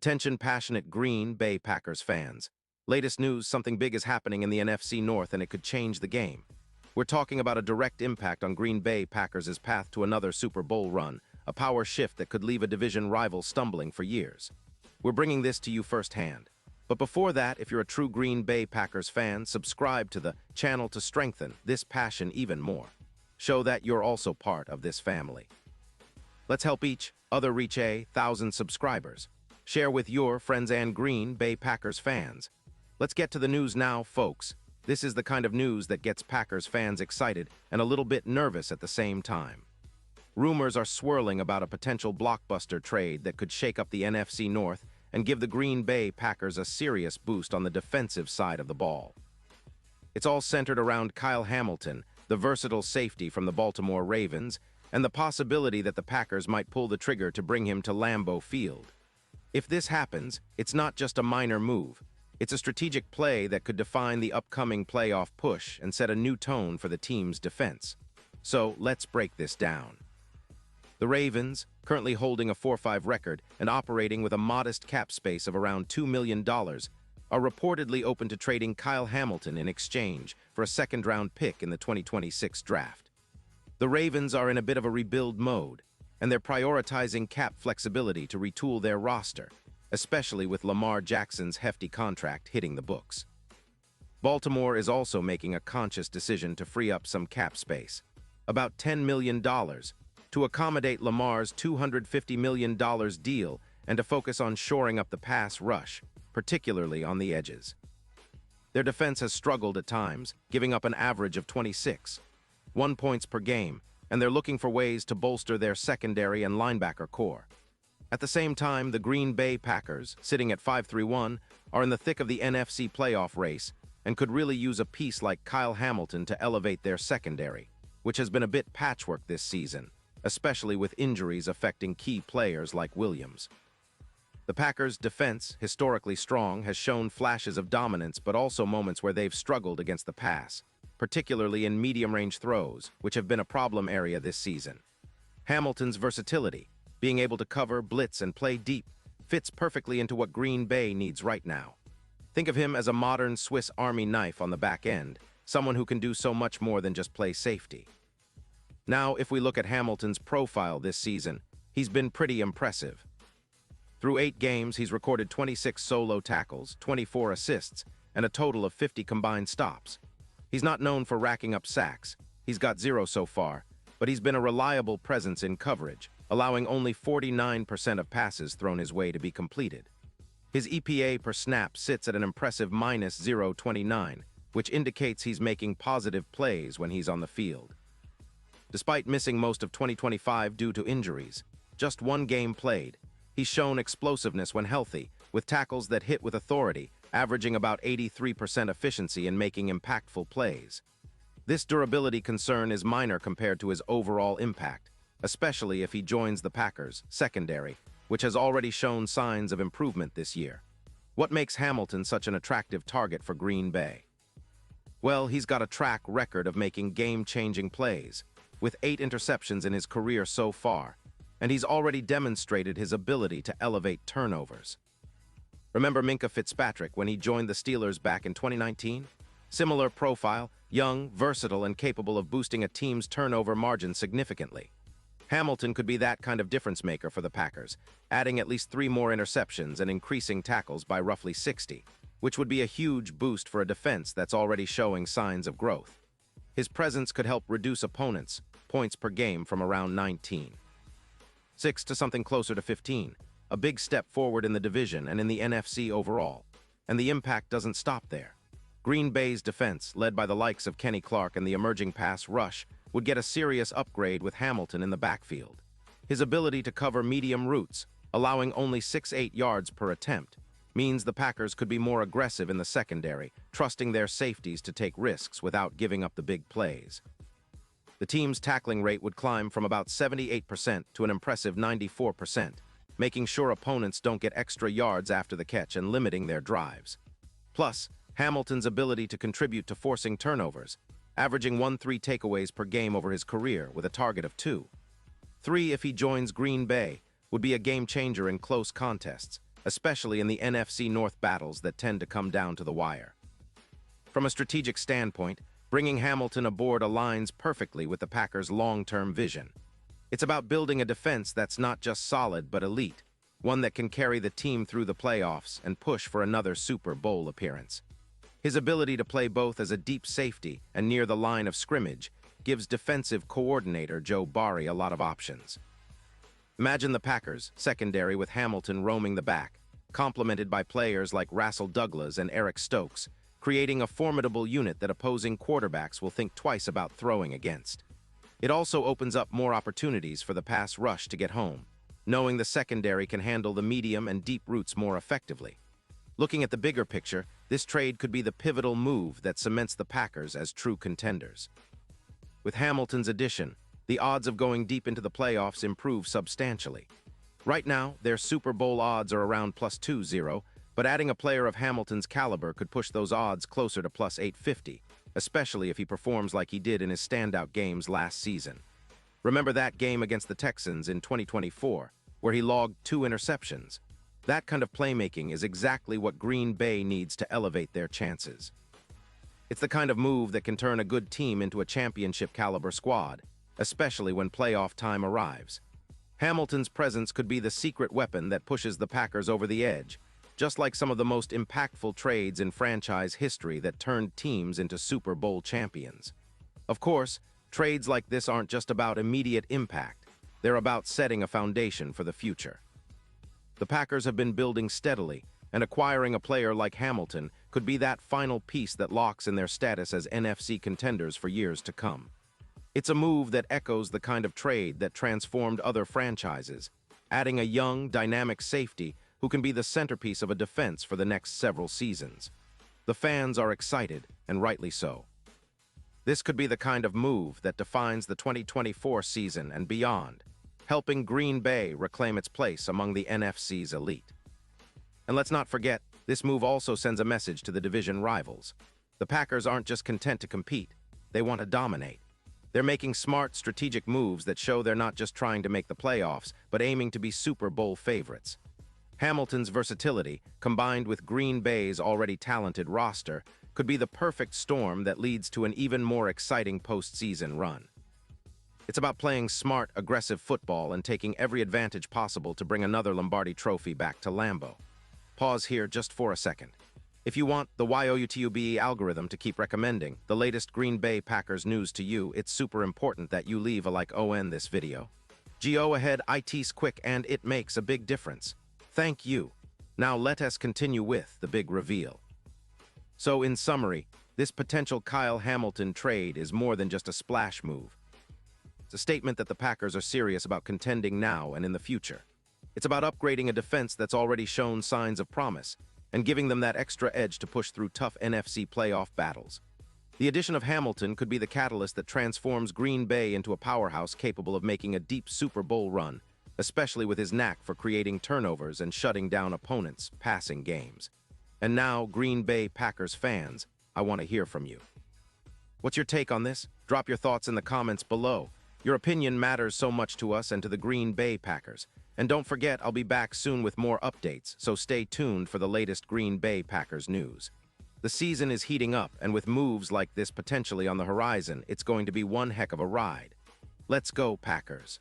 Attention passionate Green Bay Packers fans. Latest news, something big is happening in the NFC North and it could change the game. We're talking about a direct impact on Green Bay Packers' path to another Super Bowl run, a power shift that could leave a division rival stumbling for years. We're bringing this to you firsthand. But before that, if you're a true Green Bay Packers fan, subscribe to the channel to strengthen this passion even more. Show that you're also part of this family. Let's help each other reach 1,000 subscribers. Share with your friends and Green Bay Packers fans. Let's get to the news now, folks. This is the kind of news that gets Packers fans excited and a little bit nervous at the same time. Rumors are swirling about a potential blockbuster trade that could shake up the NFC North and give the Green Bay Packers a serious boost on the defensive side of the ball. It's all centered around Kyle Hamilton, the versatile safety from the Baltimore Ravens, and the possibility that the Packers might pull the trigger to bring him to Lambeau Field. If this happens, it's not just a minor move. It's a strategic play that could define the upcoming playoff push and set a new tone for the team's defense. So let's break this down. The Ravens, currently holding a 4-5 record and operating with a modest cap space of around $2 million, are reportedly open to trading Kyle Hamilton in exchange for a second-round pick in the 2026 draft. The Ravens are in a bit of a rebuild mode, and they're prioritizing cap flexibility to retool their roster, especially with Lamar Jackson's hefty contract hitting the books. Baltimore is also making a conscious decision to free up some cap space, about $10 million, to accommodate Lamar's $250 million deal and to focus on shoring up the pass rush, particularly on the edges. Their defense has struggled at times, giving up an average of 26.1 points per game, and they're looking for ways to bolster their secondary and linebacker core. At the same time, the Green Bay Packers, sitting at 5-3-1, are in the thick of the NFC playoff race and could really use a piece like Kyle Hamilton to elevate their secondary, which has been a bit patchwork this season, especially with injuries affecting key players like Williams. The Packers' defense, historically strong, has shown flashes of dominance but also moments where they've struggled against the pass, particularly in medium-range throws, which have been a problem area this season. Hamilton's versatility, being able to cover, blitz, and play deep, fits perfectly into what Green Bay needs right now. Think of him as a modern Swiss Army knife on the back end, someone who can do so much more than just play safety. Now, if we look at Hamilton's profile this season, he's been pretty impressive. Through 8 games, he's recorded 26 solo tackles, 24 assists, and a total of 50 combined stops. He's not known for racking up sacks. He's got 0 so far, but he's been a reliable presence in coverage, allowing only 49% of passes thrown his way to be completed. His EPA per snap sits at an impressive -0.29, which indicates he's making positive plays when he's on the field. Despite missing most of 2025 due to injuries, just 1 game played, he's shown explosiveness when healthy, with tackles that hit with authority, averaging about 83% efficiency in making impactful plays. This durability concern is minor compared to his overall impact, especially if he joins the Packers' secondary, which has already shown signs of improvement this year. What makes Hamilton such an attractive target for Green Bay? Well, he's got a track record of making game-changing plays, with 8 interceptions in his career so far, and he's already demonstrated his ability to elevate turnovers. Remember Minkah Fitzpatrick when he joined the Steelers back in 2019? Similar profile, young, versatile, and capable of boosting a team's turnover margin significantly. Hamilton could be that kind of difference maker for the Packers, adding at least 3 more interceptions and increasing tackles by roughly 60, which would be a huge boost for a defense that's already showing signs of growth. His presence could help reduce opponents' points per game from around 19.6 to something closer to 15, a big step forward in the division and in the NFC overall. And the impact doesn't stop there. Green Bay's defense, led by the likes of Kenny Clark and the emerging pass rush, would get a serious upgrade with Hamilton in the backfield. His ability to cover medium routes, allowing only 6-8 yards per attempt, means the Packers could be more aggressive in the secondary, trusting their safeties to take risks without giving up the big plays. The team's tackling rate would climb from about 78% to an impressive 94%, making sure opponents don't get extra yards after the catch and limiting their drives. Plus, Hamilton's ability to contribute to forcing turnovers, averaging 1-3 takeaways per game over his career with a target of 2.3 if he joins Green Bay, would be a game-changer in close contests, especially in the NFC North battles that tend to come down to the wire. From a strategic standpoint, bringing Hamilton aboard aligns perfectly with the Packers' long-term vision. It's about building a defense that's not just solid but elite, one that can carry the team through the playoffs and push for another Super Bowl appearance. His ability to play both as a deep safety and near the line of scrimmage gives defensive coordinator Joe Barry a lot of options. Imagine the Packers' secondary with Hamilton roaming the back, complemented by players like Rasul Douglas and Eric Stokes, creating a formidable unit that opposing quarterbacks will think twice about throwing against. It also opens up more opportunities for the pass rush to get home, knowing the secondary can handle the medium and deep routes more effectively. Looking at the bigger picture, this trade could be the pivotal move that cements the Packers as true contenders. With Hamilton's addition, the odds of going deep into the playoffs improve substantially. Right now, their Super Bowl odds are around +2-0, but adding a player of Hamilton's caliber could push those odds closer to +850, especially if he performs like he did in his standout games last season. Remember that game against the Texans in 2024, where he logged 2 interceptions? That kind of playmaking is exactly what Green Bay needs to elevate their chances. It's the kind of move that can turn a good team into a championship-caliber squad, especially when playoff time arrives. Hamilton's presence could be the secret weapon that pushes the Packers over the edge, just like some of the most impactful trades in franchise history that turned teams into Super Bowl champions. Of course, trades like this aren't just about immediate impact. They're about setting a foundation for the future. The Packers have been building steadily, and acquiring a player like Hamilton could be that final piece that locks in their status as NFC contenders for years to come. It's a move that echoes the kind of trade that transformed other franchises, adding a young, dynamic safety who can be the centerpiece of a defense for the next several seasons. The fans are excited, and rightly so. This could be the kind of move that defines the 2024 season and beyond, helping Green Bay reclaim its place among the NFC's elite. And let's not forget, this move also sends a message to the division rivals. The Packers aren't just content to compete, they want to dominate. They're making smart, strategic moves that show they're not just trying to make the playoffs, but aiming to be Super Bowl favorites. Hamilton's versatility, combined with Green Bay's already talented roster, could be the perfect storm that leads to an even more exciting postseason run. It's about playing smart, aggressive football and taking every advantage possible to bring another Lombardi trophy back to Lambeau. Pause here just for a second. If you want the YOUTUBE algorithm to keep recommending the latest Green Bay Packers news to you, it's super important that you leave a like on this video. Go ahead, it's quick and it makes a big difference. Thank you. Now let us continue with the big reveal. So in summary, this potential Kyle Hamilton trade is more than just a splash move. It's a statement that the Packers are serious about contending now and in the future. It's about upgrading a defense that's already shown signs of promise and giving them that extra edge to push through tough NFC playoff battles. The addition of Hamilton could be the catalyst that transforms Green Bay into a powerhouse capable of making a deep Super Bowl run, especially with his knack for creating turnovers and shutting down opponents' passing games. And now, Green Bay Packers fans, I want to hear from you. What's your take on this? Drop your thoughts in the comments below. Your opinion matters so much to us and to the Green Bay Packers. And don't forget, I'll be back soon with more updates, so stay tuned for the latest Green Bay Packers news. The season is heating up, and with moves like this potentially on the horizon, it's going to be one heck of a ride. Let's go, Packers.